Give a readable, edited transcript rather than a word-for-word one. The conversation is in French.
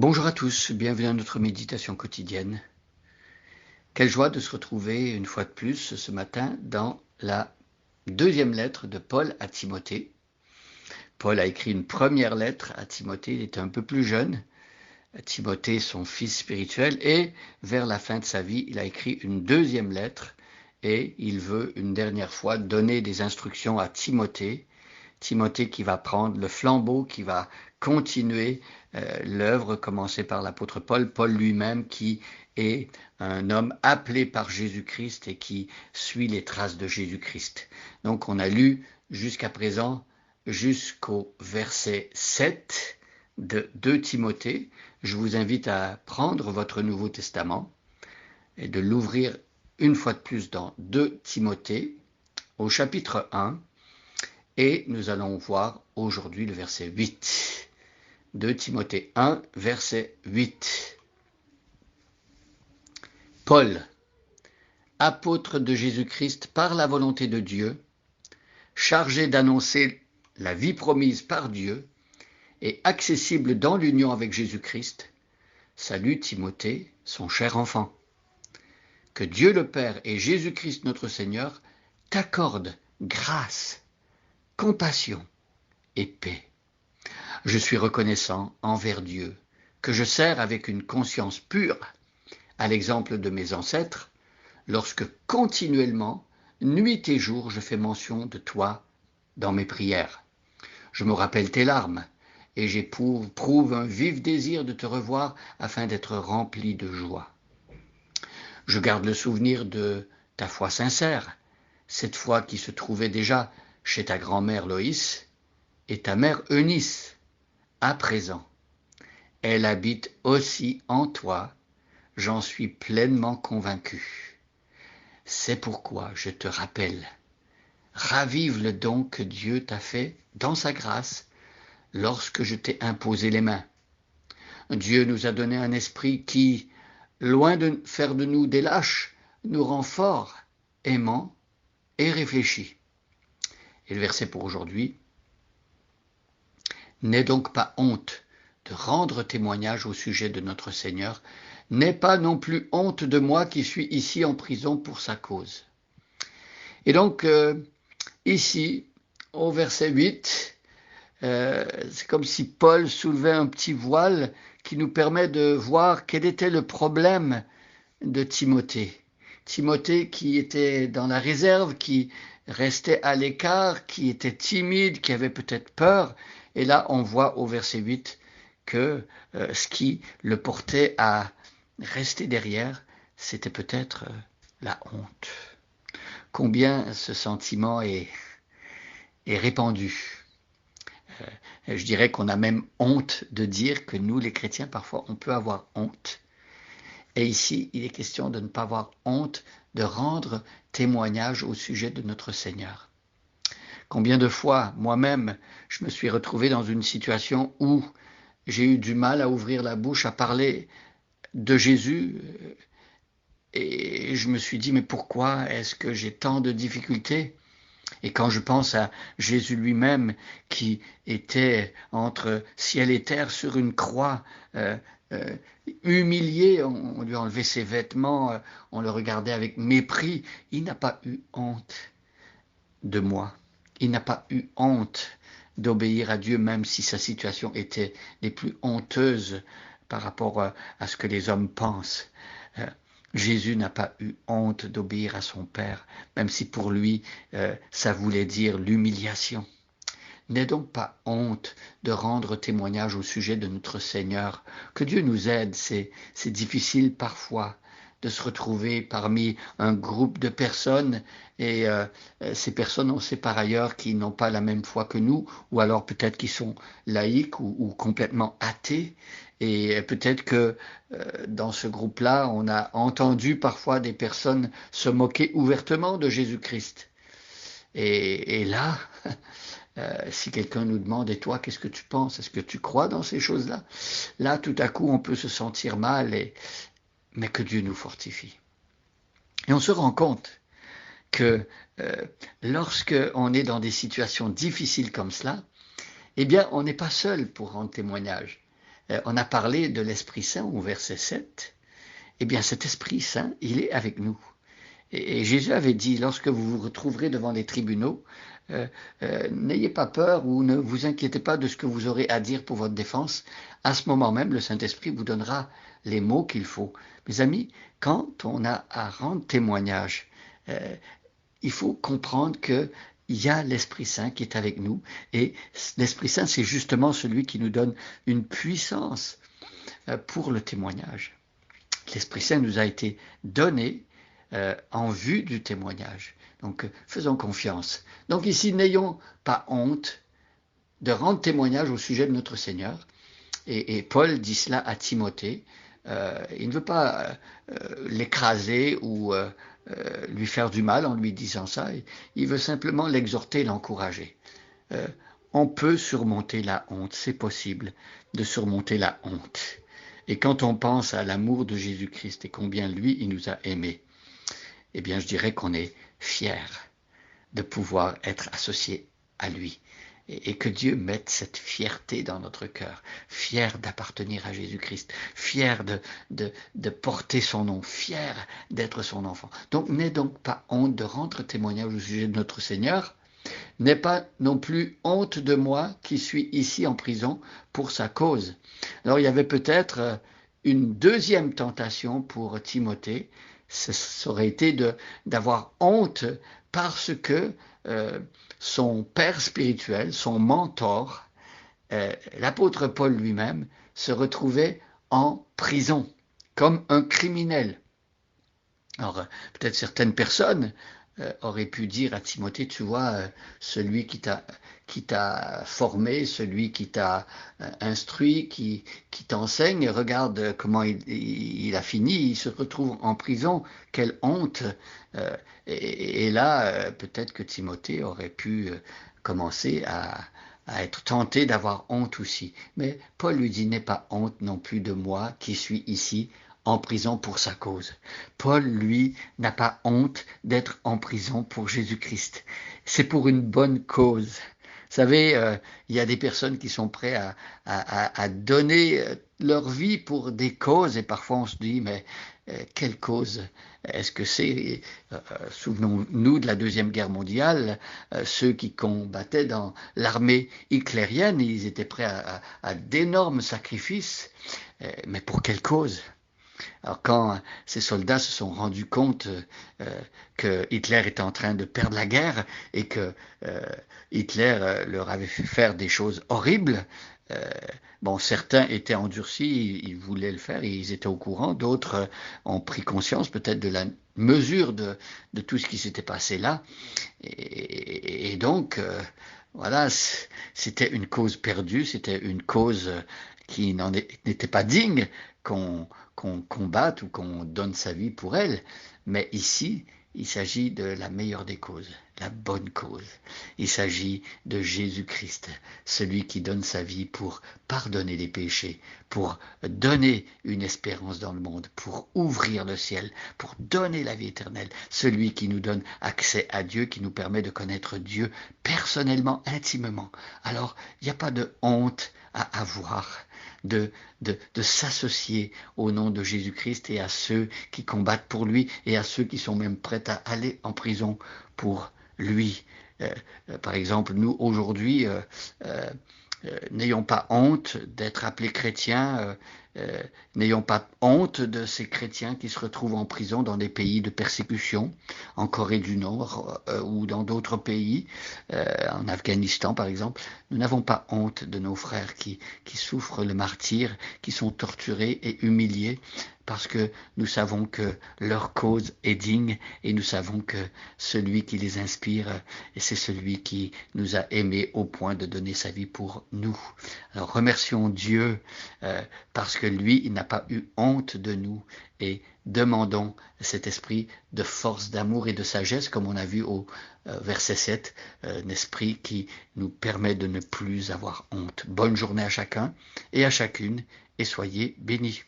Bonjour à tous, bienvenue à notre méditation quotidienne. Quelle joie de se retrouver une fois de plus ce matin dans la deuxième lettre de Paul à Timothée. Paul a écrit une première lettre à Timothée, il était un peu plus jeune. Timothée, son fils spirituel, et vers la fin de sa vie, il a écrit une deuxième lettre et il veut une dernière fois donner des instructions à Timothée. Timothée qui va prendre le flambeau, qui va continuer l'œuvre commencée par l'apôtre Paul, Paul lui-même qui est un homme appelé par Jésus-Christ et qui suit les traces de Jésus-Christ. Donc on a lu jusqu'à présent jusqu'au verset 7 de 2 Timothée. Je vous invite à prendre votre Nouveau Testament et de l'ouvrir une fois de plus dans 2 Timothée au chapitre 1. Et nous allons voir aujourd'hui le verset 8. 2 Timothée 1, verset 8. Paul, apôtre de Jésus-Christ par la volonté de Dieu, chargé d'annoncer la vie promise par Dieu et accessible dans l'union avec Jésus-Christ, salue Timothée, son cher enfant. Que Dieu le Père et Jésus-Christ notre Seigneur t'accordent grâce, compassion et paix. Je suis reconnaissant envers Dieu, que je sers avec une conscience pure, à l'exemple de mes ancêtres, lorsque continuellement, nuit et jour, je fais mention de toi dans mes prières. Je me rappelle tes larmes, et j'éprouve un vif désir de te revoir afin d'être rempli de joie. Je garde le souvenir de ta foi sincère, cette foi qui se trouvait déjà chez ta grand-mère Loïs et ta mère Eunice. À présent, elle habite aussi en toi, j'en suis pleinement convaincu. C'est pourquoi je te rappelle, ravive le don que Dieu t'a fait dans sa grâce lorsque je t'ai imposé les mains. Dieu nous a donné un esprit qui, loin de faire de nous des lâches, nous rend forts, aimants et réfléchis. Et le verset pour aujourd'hui, n'aie donc pas honte de rendre témoignage au sujet de notre Seigneur, n'aie pas non plus honte de moi qui suis ici en prison pour sa cause. Et donc, ici, au verset 8, c'est comme si Paul soulevait un petit voile qui nous permet de voir quel était le problème de Timothée. Timothée qui était dans la réserve, qui restait à l'écart, qui était timide, qui avait peut-être peur. Et là, on voit au verset 8 que ce qui le portait à rester derrière, c'était peut-être la honte. Combien ce sentiment est répandu. Je dirais qu'on a même honte de dire que nous, les chrétiens, parfois, on peut avoir honte. Et ici, il est question de ne pas avoir honte de rendre témoignage au sujet de notre Seigneur. Combien de fois, moi-même, je me suis retrouvé dans une situation où j'ai eu du mal à ouvrir la bouche, à parler de Jésus, et je me suis dit, mais pourquoi est-ce que j'ai tant de difficultés ? Et quand je pense à Jésus lui-même qui était entre ciel et terre sur une croix, humilié, on lui enlevait ses vêtements, on le regardait avec mépris, il n'a pas eu honte de moi. Il n'a pas eu honte d'obéir à Dieu, même si sa situation était les plus honteuses par rapport à ce que les hommes pensent. Jésus n'a pas eu honte d'obéir à son Père, même si pour lui, ça voulait dire l'humiliation. N'aie donc pas honte de rendre témoignage au sujet de notre Seigneur. Que Dieu nous aide, c'est difficile parfois de se retrouver parmi un groupe de personnes et ces personnes, on sait par ailleurs qu'ils n'ont pas la même foi que nous, ou alors peut-être qu'ils sont laïcs ou complètement athées. Et peut-être que dans ce groupe-là, on a entendu parfois des personnes se moquer ouvertement de Jésus-Christ. Et là, si quelqu'un nous demande, et toi, qu'est-ce que tu penses? Est-ce que tu crois dans ces choses-là? Là, tout à coup, on peut se sentir mal, mais que Dieu nous fortifie. Et on se rend compte que lorsque on est dans des situations difficiles comme cela, eh bien, on n'est pas seul pour rendre témoignage. On a parlé de l'Esprit Saint au verset 7. Eh bien, cet Esprit Saint, il est avec nous. Et Jésus avait dit, lorsque vous vous retrouverez devant les tribunaux, n'ayez pas peur ou ne vous inquiétez pas de ce que vous aurez à dire pour votre défense. À ce moment même, le Saint-Esprit vous donnera les mots qu'il faut. Mes amis, quand on a à rendre témoignage, il faut comprendre que il y a l'Esprit Saint qui est avec nous. Et l'Esprit Saint, c'est justement celui qui nous donne une puissance pour le témoignage. L'Esprit Saint nous a été donné en vue du témoignage. Donc, faisons confiance. Donc ici, n'ayons pas honte de rendre témoignage au sujet de notre Seigneur. Et Paul dit cela à Timothée. Il ne veut pas l'écraser ou lui faire du mal en lui disant ça. Il veut simplement l'exhorter, l'encourager. On peut surmonter la honte, c'est possible de surmonter la honte. Et quand on pense à l'amour de Jésus-Christ et combien lui, il nous a aimés, eh bien, je dirais qu'on est fier de pouvoir être associé à lui. Et que Dieu mette cette fierté dans notre cœur, fier d'appartenir à Jésus-Christ, fier de porter son nom, fier d'être son enfant. Donc, n'aie donc pas honte de rendre témoignage au sujet de notre Seigneur. N'aie pas non plus honte de moi qui suis ici en prison pour sa cause. Alors, il y avait peut-être une deuxième tentation pour Timothée, ça aurait été d'avoir honte parce que son père spirituel, son mentor, l'apôtre Paul lui-même, se retrouvait en prison, comme un criminel. Alors, peut-être certaines personnes auraient pu dire à Timothée, tu vois, celui qui t'a formé, celui qui t'a instruit, qui t'enseigne, regarde comment il a fini, il se retrouve en prison, quelle honte. Et là, peut-être que Timothée aurait pu commencer à être tenté d'avoir honte aussi. Mais Paul lui dit, n'aie pas honte non plus de moi qui suis ici en prison pour sa cause. Paul, lui, n'a pas honte d'être en prison pour Jésus-Christ. C'est pour une bonne cause. Vous savez, il y a des personnes qui sont prêtes à donner leur vie pour des causes et parfois on se dit, mais quelle cause est-ce que c'est souvenons-nous de la Deuxième Guerre mondiale, ceux qui combattaient dans l'armée hitlérienne, ils étaient prêts à d'énormes sacrifices, mais pour quelle cause? Alors quand ces soldats se sont rendus compte que Hitler était en train de perdre la guerre et que Hitler leur avait fait faire des choses horribles, bon, certains étaient endurcis, ils voulaient le faire, ils étaient au courant, d'autres ont pris conscience peut-être de la mesure de tout ce qui s'était passé là, et donc voilà, c'était une cause perdue, c'était une cause qui n'était pas digne qu'on combatte ou qu'on donne sa vie pour elle. Mais ici, il s'agit de la meilleure des causes, la bonne cause. Il s'agit de Jésus-Christ, celui qui donne sa vie pour pardonner les péchés, pour donner une espérance dans le monde, pour ouvrir le ciel, pour donner la vie éternelle, celui qui nous donne accès à Dieu, qui nous permet de connaître Dieu personnellement, intimement. Alors, il n'y a pas de honte à avoir de s'associer au nom de Jésus-Christ et à ceux qui combattent pour lui et à ceux qui sont même prêts à aller en prison pour lui. Par exemple, nous aujourd'hui, n'ayons pas honte d'être appelés chrétiens, n'ayons pas honte de ces chrétiens qui se retrouvent en prison dans des pays de persécution, en Corée du Nord ou dans d'autres pays, en Afghanistan par exemple. Nous n'avons pas honte de nos frères qui souffrent le martyre, qui sont torturés et humiliés, parce que nous savons que leur cause est digne et nous savons que celui qui les inspire, c'est celui qui nous a aimés au point de donner sa vie pour nous. Alors remercions Dieu parce que lui, il n'a pas eu honte de nous et demandons cet esprit de force, d'amour et de sagesse, comme on a vu au verset 7, un esprit qui nous permet de ne plus avoir honte. Bonne journée à chacun et à chacune et soyez bénis.